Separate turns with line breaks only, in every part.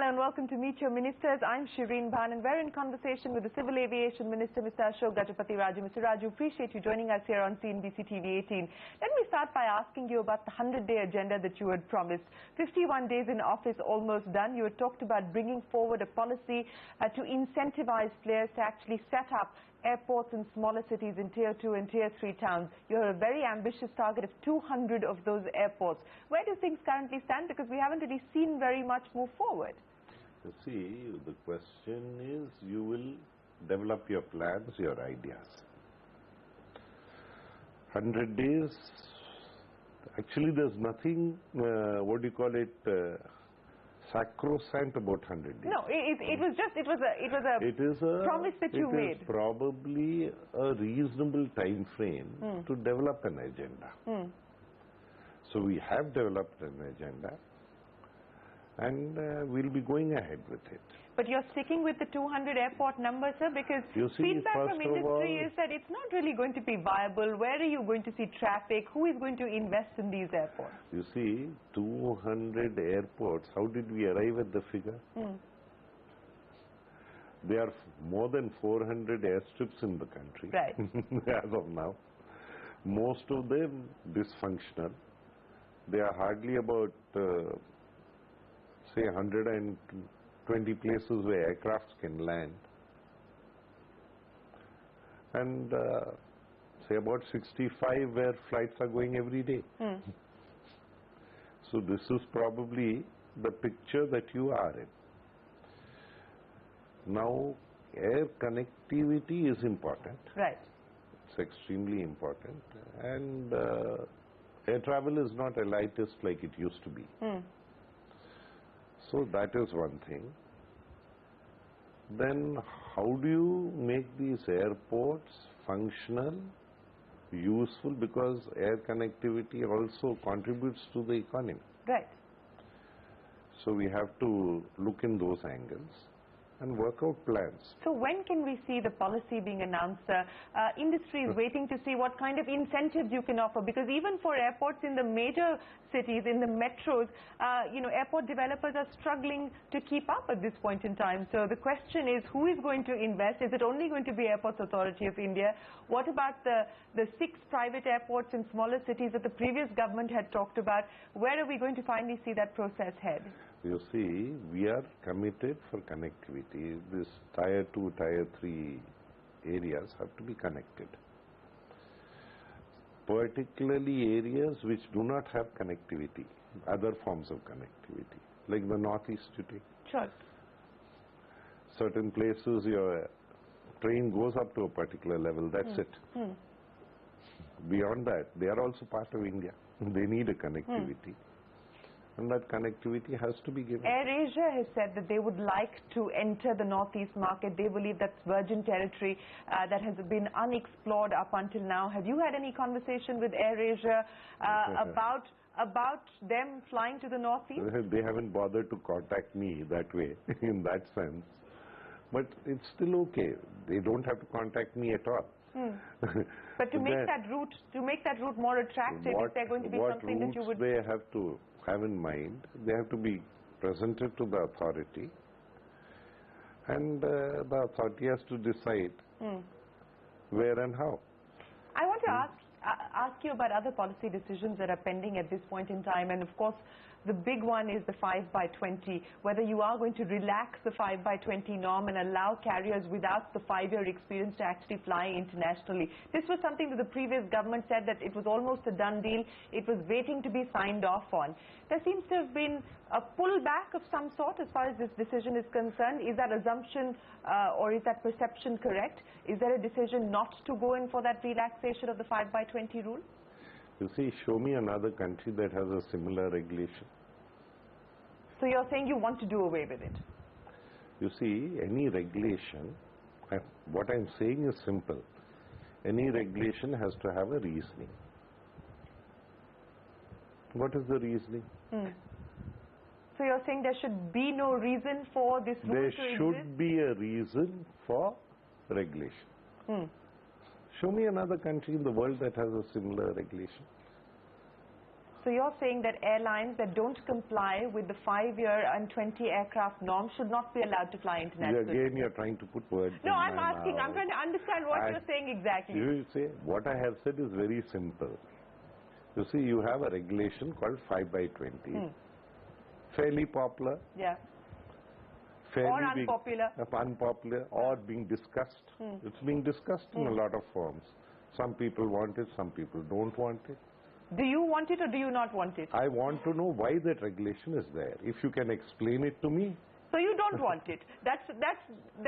Hello and welcome to Meet Your Ministers. I'm Shereen, Bhan, and we're in conversation with the Civil Aviation Minister, Mr. Ashok Gajapathi Raju. Mr. Raju, appreciate you joining us here on CNBC TV 18. Let me start by asking you about the 100-day agenda that you had promised. 51 days in office, almost done. You had talked about bringing forward a policy to incentivize players to actually set up airports in smaller cities in Tier 2 and Tier 3 towns. You have a very ambitious target of 200 of those airports. Where do things currently stand? Because we haven't really seen very much move forward.
You see, the question is, you will develop your plans, your ideas. 100 days, actually there's nothing, sacrosanct about 100 days.
No, it was a promise that you made.
It is probably a reasonable time frame to develop an agenda. So we have developed an agenda, and we'll be going ahead with it.
But you're sticking with the 200 airport number, sir, because
you see,
feedback from industry is that it's not really going to be viable. Where are you going to see traffic? Who is going to invest in these airports?
You see, 200 airports, how did we arrive at the figure? There are more than 400 airstrips in the country,
right,
as of now. Most of them dysfunctional. There are hardly about, say, 120 places where aircrafts can land. And say about 65 where flights are going every day. So this is probably the picture that you are in. Now, air connectivity is important.
Right.
It's extremely important. And air travel is not elitist like it used to be. So that is one thing. Then how do you make these airports functional, useful, because air connectivity also contributes to the economy.
Right.
So we have to look in those angles and work out plans.
So when can we see the policy being announced, sir? Industry is waiting to see what kind of incentives you can offer, because even for airports in the major cities, in the metros, airport developers are struggling to keep up at this point in time. So the question is, who is going to invest? Is it only going to be Airports Authority of India? What about the 6 private airports in smaller cities that the previous government had talked about? Where are we going to finally see that process head?
You see, we are committed for connectivity. This Tier 2, Tier 3 areas have to be connected. Particularly areas which do not have connectivity, other forms of connectivity, like the Northeast you take.
Sure.
Certain places your train goes up to a particular level, that's it. Beyond that, they are also part of India. They need a connectivity. And that connectivity has to be given.
AirAsia has said that they would like to enter the Northeast market. They believe that's virgin territory that has been unexplored up until now. Have you had any conversation with AirAsia about them flying to the Northeast?
They haven't bothered to contact me that way, in that sense. But it's still okay. They don't have to contact me at all.
But to make that route more attractive, is there going to be something that you would...
They have to have in mind, they have to be presented to the authority, and the authority has to decide where and how.
I want to ask you about other policy decisions that are pending at this point in time, and of course the big one is the 5/20, whether you are going to relax the 5/20 norm and allow carriers without the 5-year experience to actually fly internationally. This was something that the previous government said that it was almost a done deal. It was waiting to be signed off on. There seems to have been a pullback of some sort as far as this decision is concerned. Is that assumption or is that perception correct? Is there a decision not to go in for that relaxation of the 5/20 rule?
You see, show me another country that has a similar regulation.
So you're saying you want to do away with it?
You see, any regulation, what I'm saying is simple. Any regulation has to have a reasoning. What is the reasoning?
So you're saying there should be no reason for this rule to exist?
There should be a reason for regulation. Show me another country in the world that has a similar regulation.
So you're saying that airlines that don't comply with the 5-year and 20 aircraft norm should not be allowed to fly internationally?
Again, you're trying to put words
No,
in
I'm
my
asking.
mouth.
I'm trying to understand what you're saying exactly.
You say, what I have said is very simple. You see, you have a regulation called 5/20. Fairly popular.
Yeah.
Fairly
Or unpopular.
Unpopular or being discussed. It's being discussed in a lot of forms. Some people want it, some people don't want it.
Do you want it or do you not want it?
I want to know why that regulation is there. If you can explain it to me.
So you don't want it. That's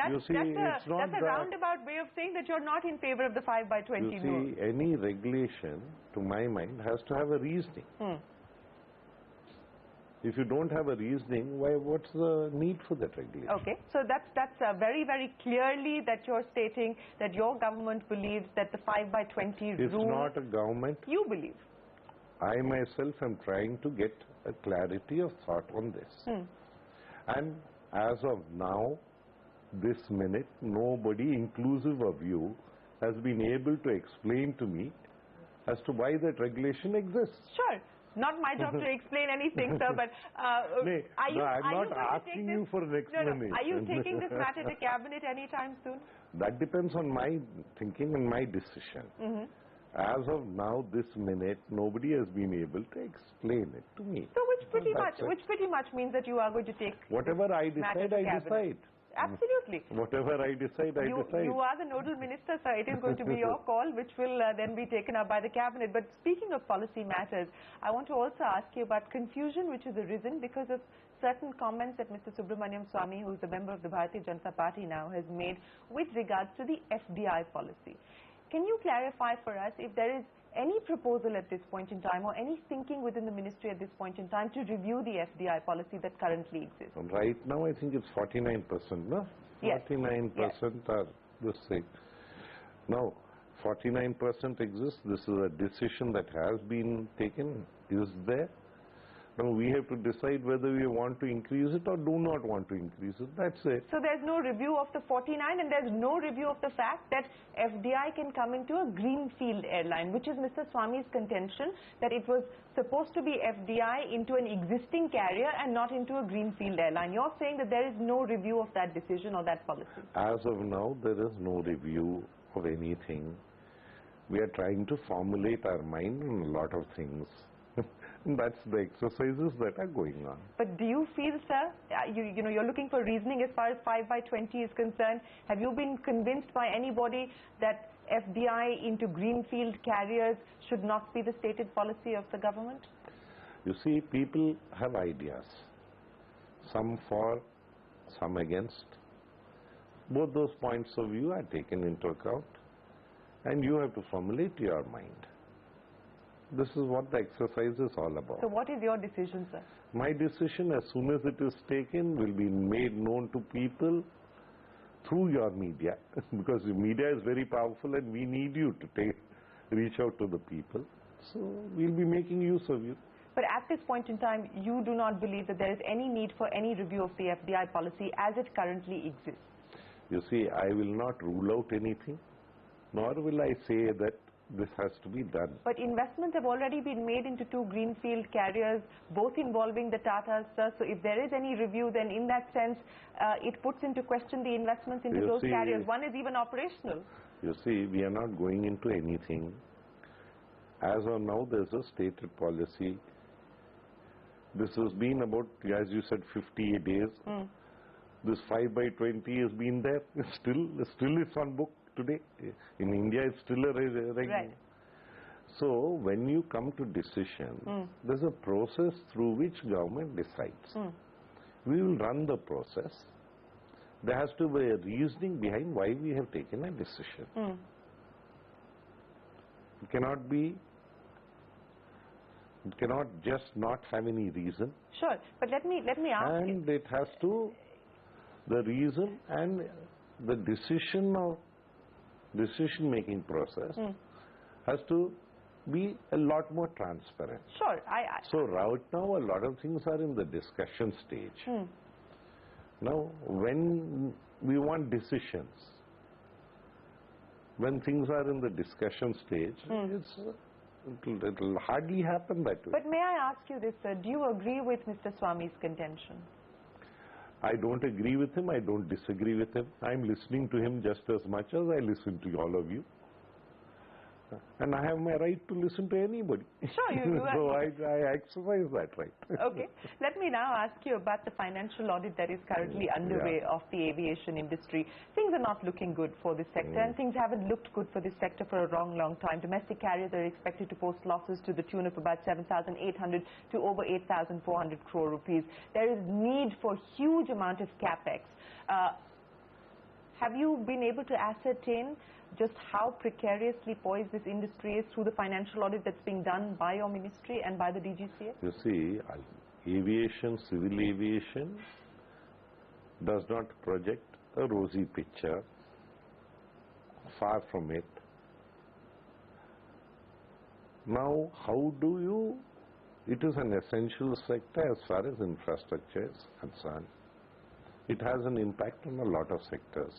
You see,
a roundabout way of saying that you're not in favor of the 5/20
You
rule.
see, any regulation, to my mind, has to have a reasoning. If you don't have a reasoning, what's the need for that regulation?
Okay, so that's very, very clearly that you're stating that your government believes that the 5/20 rule...
It's not a government.
You believe.
I myself am trying to get a clarity of thought on this. And as of now, this minute, nobody, inclusive of you, has been able to explain to me as to why that regulation exists.
Sure. Not my job to explain anything, sir, but
I'm not asking you for an explanation.
No. Are you taking this matter to cabinet anytime soon?
That depends on my thinking and my decision. As of now, this minute, nobody has been able to explain it to me.
So which pretty much means that you are going to take
whatever I decide, I decide.
Absolutely.
Whatever I decide, I decide.
You are the nodal minister, sir. It is going to be your call, which will then be taken up by the cabinet. But speaking of policy matters, I want to also ask you about confusion which has arisen because of certain comments that Mr. Subramaniam Swamy, who is a member of the Bharatiya Janata Party now, has made with regards to the FDI policy. Can you clarify for us if there is any proposal at this point in time or any thinking within the ministry at this point in time to review the FDI policy that currently exists?
Right now, I think it's 49%, no?
Yes.
49% are this thing. Now, 49% exists. This is a decision that has been taken, is there. Now, we have to decide whether we want to increase it or do not want to increase it. That's it.
So there's no review of the 49 and there's no review of the fact that FDI can come into a greenfield airline, which is Mr. Swamy's contention that it was supposed to be FDI into an existing carrier and not into a greenfield airline. You're saying that there is no review of that decision or that policy?
As of now, there is no review of anything. We are trying to formulate our mind on a lot of things. That's the exercises that are going on.
But do you feel, sir, you're looking for reasoning as far as 5/20 is concerned. Have you been convinced by anybody that FDI into greenfield carriers should not be the stated policy of the government?
You see, people have ideas. Some for, some against. Both those points of view are taken into account. And you have to formulate your mind. This is what the exercise is all about.
So what is your decision, sir?
My decision, as soon as it is taken, will be made known to people through your media. Because the media is very powerful and we need you to reach out to the people. So we'll be making use of you.
But at this point in time, you do not believe that there is any need for any review of the FDI policy as it currently exists?
You see, I will not rule out anything, nor will I say that this has to be done.
But investments have already been made into 2 greenfield carriers, both involving the Tatas, sir. So if there is any review, then in that sense, it puts into question the investments into those carriers. One is even operational. You
see, we are not going into anything. As of now, there's a stated policy. This has been about, as you said, 58 days. This 5/20 has been there. Still it's on book today. In India, it's still a regulation.
Right.
So when you come to decision, there's a process through which government decides. We will run the process. There has to be a reasoning behind why we have taken a decision. It cannot just not have any reason.
Sure, but let me ask.
And it has to, the reason and the decision-making process has to be a lot more transparent.
Sure.
So right now, a lot of things are in the discussion stage. Now, when we want decisions, when things are in the discussion stage, it's It'll hardly happen that way.
But may I ask you this, sir, do you agree with Mr. Swami's contention?
I don't agree with him, I don't disagree with him. I'm listening to him just as much as I listen to all of you. And I have my right to listen to anybody.
Sure, you do.
So I exercise that right.
Okay. Let me now ask you about the financial audit that is currently underway of the aviation industry. Things are not looking good for this sector, and things haven't looked good for this sector for a long, long time. Domestic carriers are expected to post losses to the tune of about 7,800 to over 8,400 crore rupees. There is need for huge amount of capex. Have you been able to ascertain just how precariously poised this industry is through the financial audit that's being done by your ministry and by the DGCA?
You see, aviation, civil aviation does not project a rosy picture. Far from it. Now, how do you... It is an essential sector as far as infrastructure is concerned. It has an impact on a lot of sectors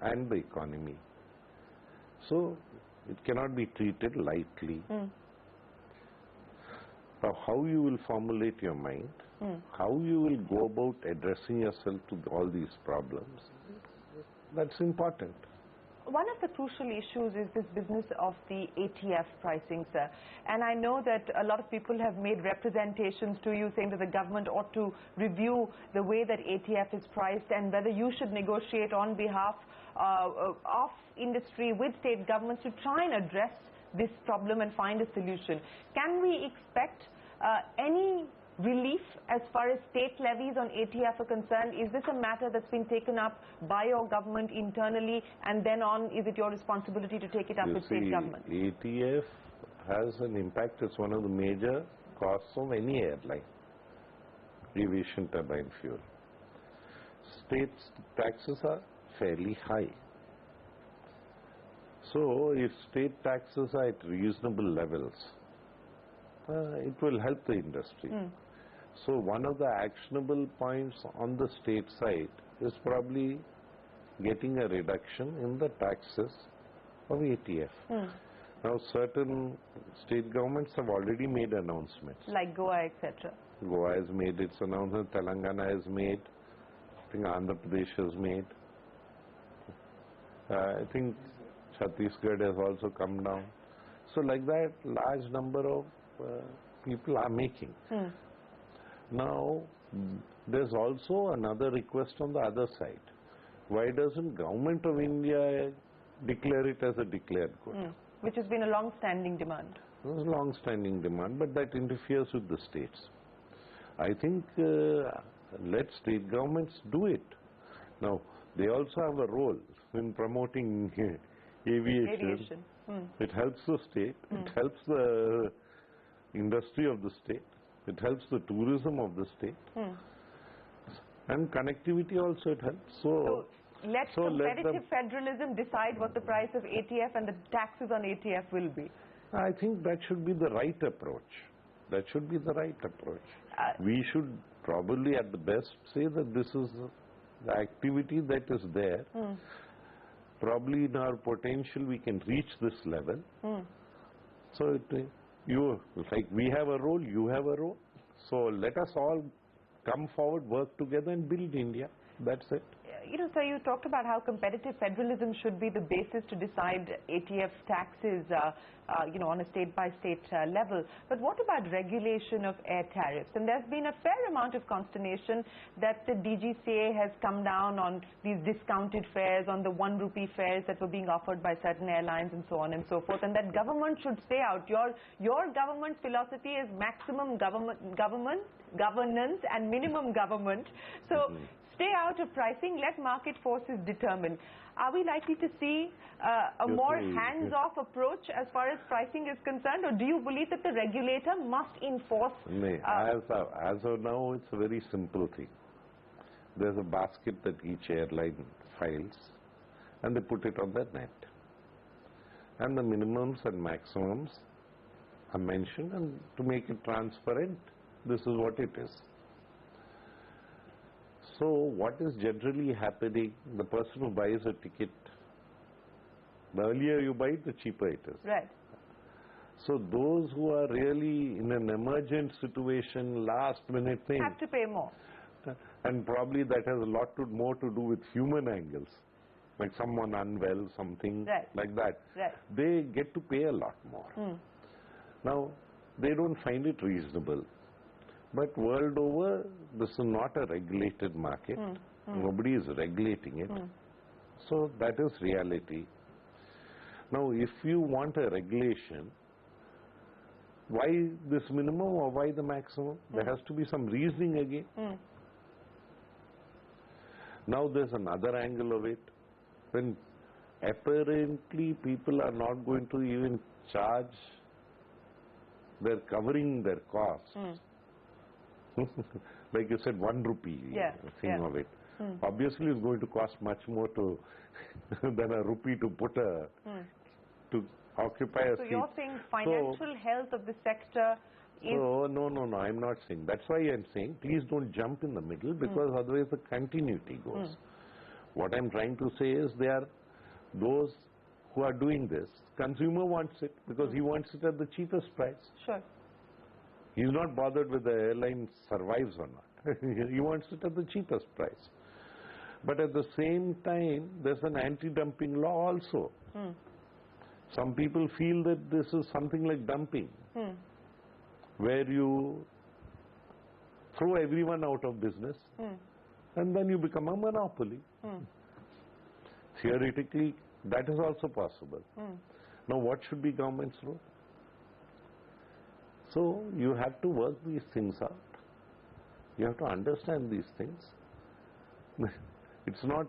and the economy. So, it cannot be treated lightly. Now, how you will formulate your mind, how you will go about addressing yourself to all these problems, that's important.
One of the crucial issues is this business of the ATF pricing, sir. And I know that a lot of people have made representations to you saying that the government ought to review the way that ATF is priced and whether you should negotiate on behalf of industry with state governments to try and address this problem and find a solution. Can we expect any relief as far as state levies on ATF are concerned? Is this a matter that's been taken up by your government internally, and then on, is it your responsibility to take it up with state government?
ATF has an impact. It's one of the major costs of any airline, aviation turbine fuel. State taxes are fairly high. So if state taxes are at reasonable levels, it will help the industry. So one of the actionable points on the state side is probably getting a reduction in the taxes of ATF. Now certain state governments have already made announcements.
Like Goa, etc.
Goa has made its announcement, Telangana has made, I think Andhra Pradesh has made. I think Chhattisgarh has also come down. So like that, large number of people are making. Now, there's also another request on the other side. Why doesn't Government of India declare it as a declared good?
Which has been a long-standing demand.
It was a long-standing demand, but that interferes with the states. I think let state governments do it. Now, they also have a role in promoting aviation. It helps the state, it helps the industry of the state, it helps the tourism of the state, and connectivity also it helps. So
let competitive federalism decide what the price of ATF and the taxes on ATF will be.
I think that should be the right approach. That should be the right approach. We should probably at the best say that this is the activity that is there. Probably in our potential we can reach this level. So like we have a role, you have a role. So let us all come forward, work together and build India. That's it.
You know, sir, you talked about how competitive federalism should be the basis to decide ATF taxes, you know, on a state-by-state level. But what about regulation of air tariffs? And there's been a fair amount of consternation that the DGCA has come down on these discounted fares, on the 1 rupee fares that were being offered by certain airlines and so on and so forth, and that government should stay out. Your government's philosophy is maximum governance and minimum government. So stay out of pricing, let market forces determine. Are we likely to see a more hands-off approach as far as pricing is concerned, or do you believe that the regulator must enforce?
As of now, it's a very simple thing. There's a basket that each airline files, and they put it on their net. And the minimums and maximums are mentioned, and to make it transparent, this is what it is. So what is generally happening, the person who buys a ticket, the earlier you buy it, the cheaper it is.
Right.
So those who are really in an emergent situation, last minute thing,
have to pay more.
And probably that has a lot more to do with human angles, like someone unwell, something like that.
Right.
They get to pay a lot more. Now, they don't find it reasonable. But world over, this is not a regulated market. Nobody is regulating it. So that is reality. Now, if you want a regulation, why this minimum or why the maximum? There has to be some reasoning again. Now there's another angle of it. When apparently people are not going to even charge, they're covering their costs. Like you said, 1 rupee thing of it. Obviously it's going to cost much more to than a rupee to put a to occupy a seat.
So you're saying financial health of the sector is...
No, I'm not saying. That's why I'm saying please don't jump in the middle, because otherwise the continuity goes. What I'm trying to say is there are those who are doing this. Consumer wants it because he wants it at the cheapest price.
Sure.
He's not bothered whether the airline survives or not. He wants it at the cheapest price. But at the same time, there's an anti-dumping law also. Some people feel that this is something like dumping, where you throw everyone out of business and then you become a monopoly. Theoretically, that is also possible. Now, what should be government's role? So, you have to work these things out. You have to understand these things. It's not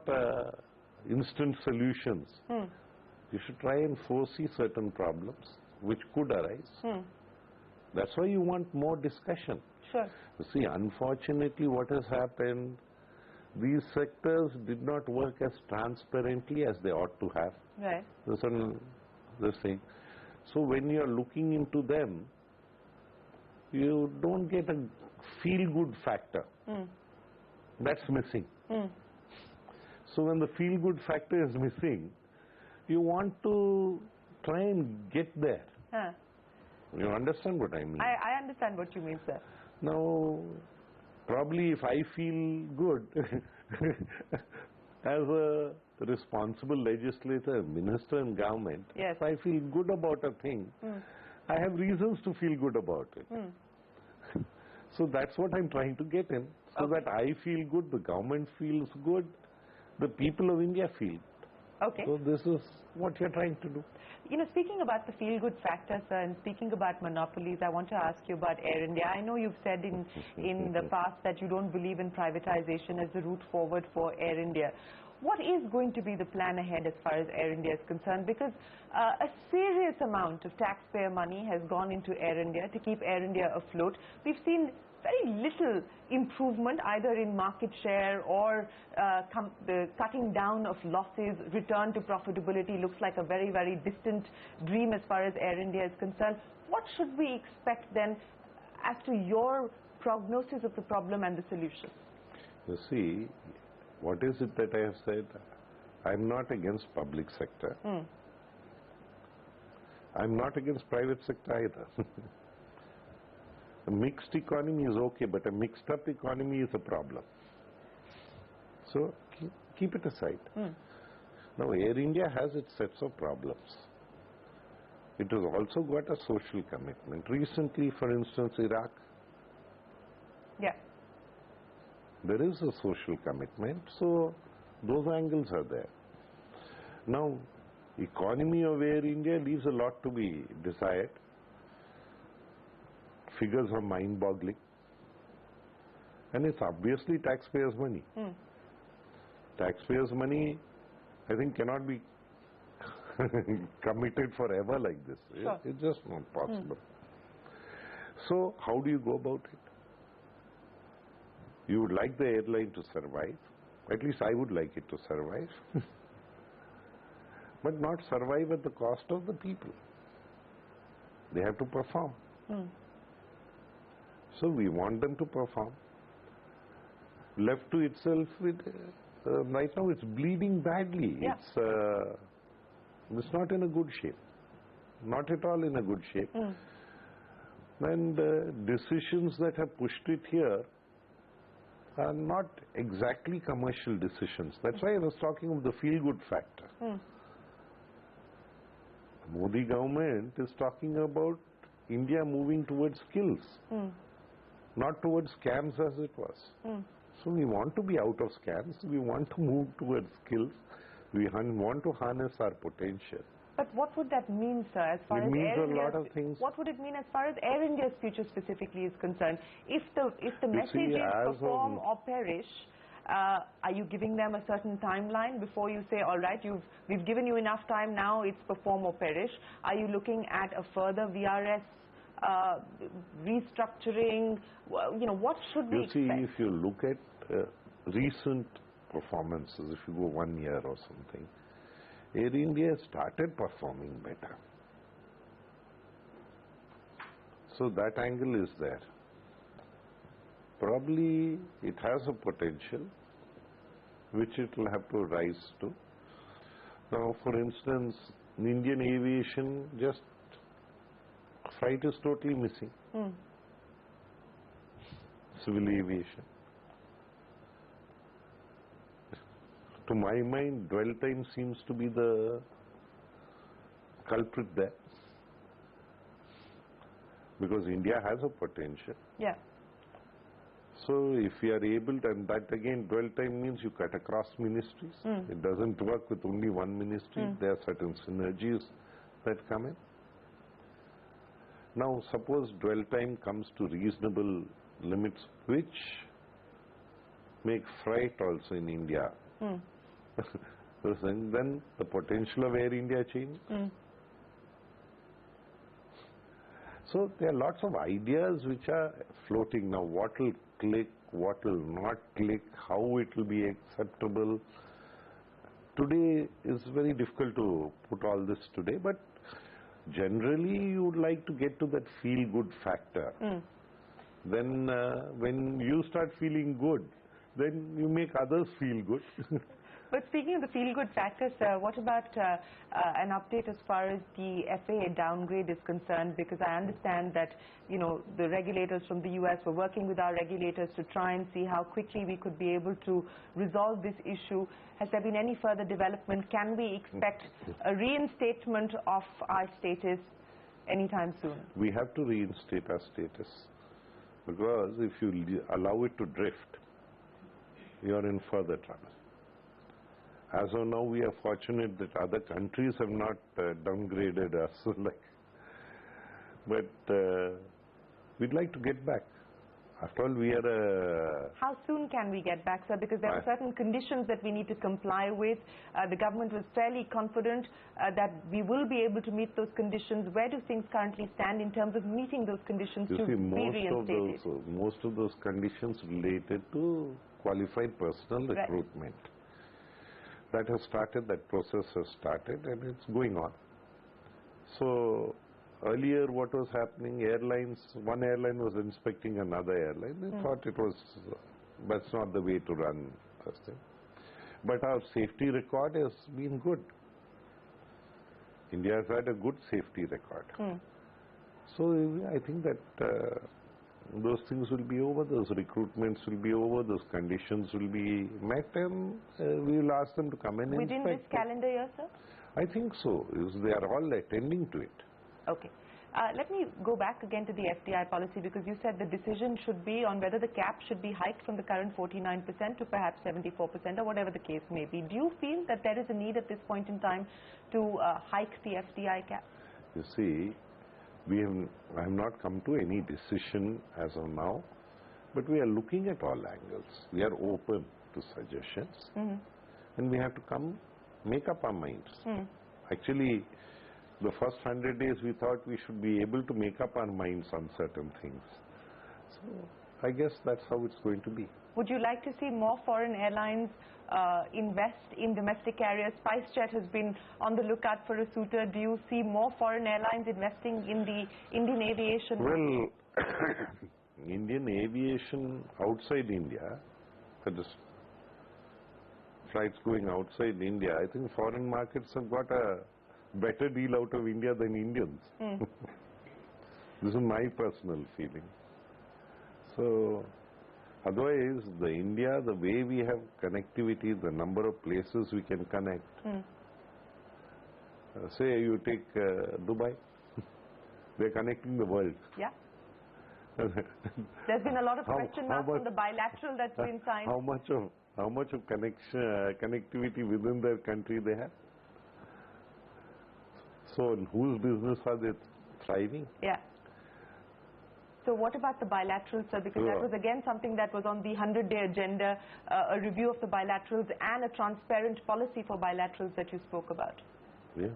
instant solutions. You should try and foresee certain problems which could arise. That's why you want more discussion.
Sure.
You see, unfortunately, what has happened, these sectors did not work as transparently as they ought to have.
Right.
This thing. So when you are looking into them, you don't get a feel-good factor. That's missing. So when the feel-good factor is missing, you want to try and get there. You understand what I mean?
I understand what you mean, sir.
Now, probably if I feel good as a responsible legislator, minister and government, if I feel good about a thing, I have reasons to feel good about it. So that's what I'm trying to get in. So that I feel good, the government feels good, the people of India feel.
Okay.
So this is what you're trying to do.
You know, speaking about the feel-good factor, sir, and speaking about monopolies, I want to ask you about Air India. I know you've said in the past that you don't believe in privatization as the route forward for Air India. What is going to be the plan ahead as far as Air India is concerned? Because a serious amount of taxpayer money has gone into Air India to keep Air India afloat. We've seen very little improvement either in market share or the cutting down of losses. Return to profitability looks like a very, very distant dream as far as Air India is concerned. What should we expect then as to your prognosis of the problem and the solution?
You see, what is it that I have said? I'm not against public sector. I'm not against private sector either. A mixed economy is okay, but a mixed up economy is a problem. So keep it aside. Now Air India has its sets of problems. It has also got a social commitment. Recently, for instance, Iraq. There is a social commitment, so those angles are there. Now, economy of Air India leaves a lot to be desired. Figures are mind-boggling. And it's obviously taxpayers' money. Taxpayers' money, I think, cannot be committed forever like this.
Sure.
It's just not possible. So, how do you go about it? You would like the airline to survive. At least I would like it to survive. But not survive at the cost of the people. They have to perform. So we want them to perform. Left to itself, right now it's bleeding badly. It's not in a good shape. not at all in a good shape. And decisions that have pushed it here are not exactly commercial decisions. That's why I was talking of the feel-good factor. Modi government is talking about India moving towards skills, not towards scams as it was. So we want to be out of scams, we want to move towards skills, we want to harness our potential.
But what would that mean, sir, as far as
Air India's...
What would it mean as far as Air India's future specifically is concerned? If the message is perform or perish, are you giving them a certain timeline before you say, all right, we've given you enough time, now it's perform or perish? Are you looking at a further VRS restructuring? What should we expect?
You see, if you look at recent performances, if you go 1 year or something, Air India started performing better. So that angle is there. Probably it has a potential which it will have to rise to. Now, for instance, in Indian aviation, just flight is totally missing. Civil aviation. To my mind, dwell time seems to be the culprit there. Because India has a potential.
Yeah.
So if we are able to, and that again, dwell time means you cut across ministries. It doesn't work with only one ministry. There are certain synergies that come in. Now, suppose dwell time comes to reasonable limits, which make freight also in India. So then the potential of Air India changes. So there are lots of ideas which are floating now. What will click, what will not click, how it will be acceptable. Today is very difficult to put all this today, but generally you would like to get to that feel-good factor. Then when you start feeling good, then you make others feel good.
But speaking of the feel-good factor, sir, what about an update as far as the FAA downgrade is concerned? Because I understand that, the regulators from the US were working with our regulators to try and see how quickly we could be able to resolve this issue. Has there been any further development? Can we expect a reinstatement of our status anytime soon?
We have to reinstate our status. Because if you allow it to drift, you are in further trouble. As of now, we are fortunate that other countries have not downgraded us. But we'd like to get back. After all, we are
How soon can we get back, sir? Because there are certain conditions that we need to comply with. The government was fairly confident that we will be able to meet those conditions. Where do things currently stand in terms of meeting those conditions to be reinstated?
Most of those conditions related to qualified personnel recruitment. That has started, that process has started, and it's going on. So earlier what was happening, one airline was inspecting another airline. They thought that's not the way to run this thing. But our safety record has been good. India has had a good safety record. So I think that those things will be over, those recruitments will be over, those conditions will be met, and we will ask them to come and inspect.
Within this calendar year, sir?
I think so. They are all attending to it.
Okay. Let me go back again to the FDI policy, because you said the decision should be on whether the cap should be hiked from the current 49% to perhaps 74% or whatever the case may be. Do you feel that there is a need at this point in time to hike the FDI cap?
You see, I have not come to any decision as of now, but we are looking at all angles. We are open to suggestions, and we have to make up our minds. Actually, the first 100 days we thought we should be able to make up our minds on certain things. So I guess that's how it's going to be.
Would you like to see more foreign airlines invest in domestic carriers? SpiceJet has been on the lookout for a suitor. Do you see more foreign airlines investing in the Indian aviation market?
Well, Indian aviation outside India, that is flights going outside India, I think foreign markets have got a better deal out of India than Indians. This is my personal feeling. So, otherwise, the way we have connectivity, the number of places we can connect. Say you take Dubai, they're connecting the world.
Yeah. There's been a lot of question marks on the bilateral that's been signed.
How much of connectivity within their country they have? So, in whose business are they thriving?
Yeah. So what about the bilaterals, sir? Because that was again something that was on the 100-day agenda, a review of the bilaterals and a transparent policy for bilaterals that you spoke about.
Yeah.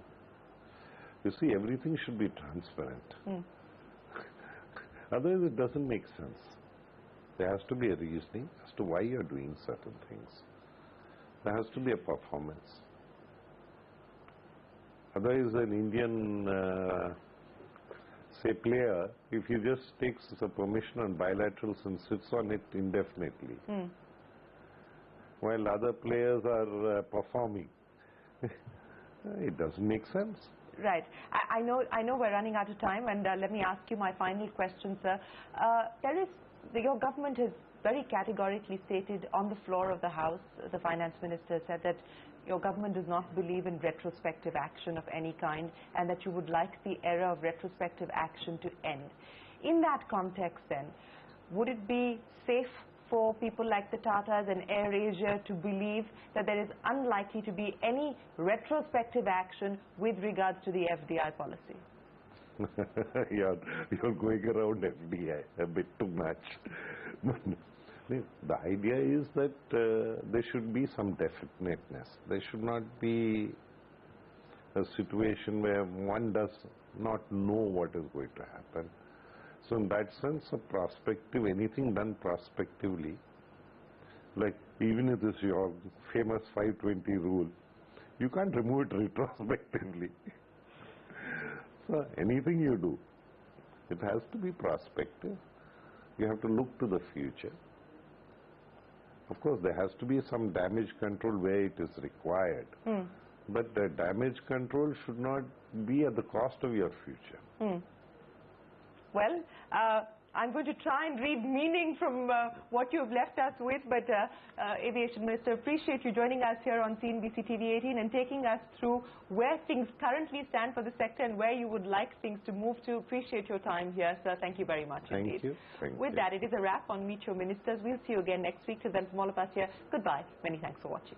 You see, everything should be transparent. Otherwise, it doesn't make sense. There has to be a reasoning as to why you're doing certain things. There has to be a performance. Otherwise, an Indian say player, if he just takes a permission on bilaterals and sits on it indefinitely, while other players are performing, it doesn't make sense.
Right. I know we're running out of time, and let me ask you my final question, sir. Your government has very categorically stated on the floor of the House, the Finance Minister said that your government does not believe in retrospective action of any kind, and that you would like the era of retrospective action to end. In that context then, would it be safe for people like the Tatas and AirAsia to believe that there is unlikely to be any retrospective action with regards to the FDI policy?
You're going around FDI a bit too much. The idea is that there should be some definiteness. There should not be a situation where one does not know what is going to happen. So in that sense, a prospective, anything done prospectively, like even if this is your famous 520 rule, you can't remove it retrospectively. So anything you do, it has to be prospective. You have to look to the future. Of course, there has to be some damage control where it is required. But the damage control should not be at the cost of your future.
Well, I'm going to try and read meaning from what you've left us with, but Aviation Minister, appreciate you joining us here on CNBC TV 18 and taking us through where things currently stand for the sector and where you would like things to move to. Appreciate your time here, sir. Thank you very much indeed.
Thank you. Thank
with
you.
that, it is a wrap on Meet Your Ministers. We'll see you again next week. Till then, from all of us here, goodbye. Many thanks for watching.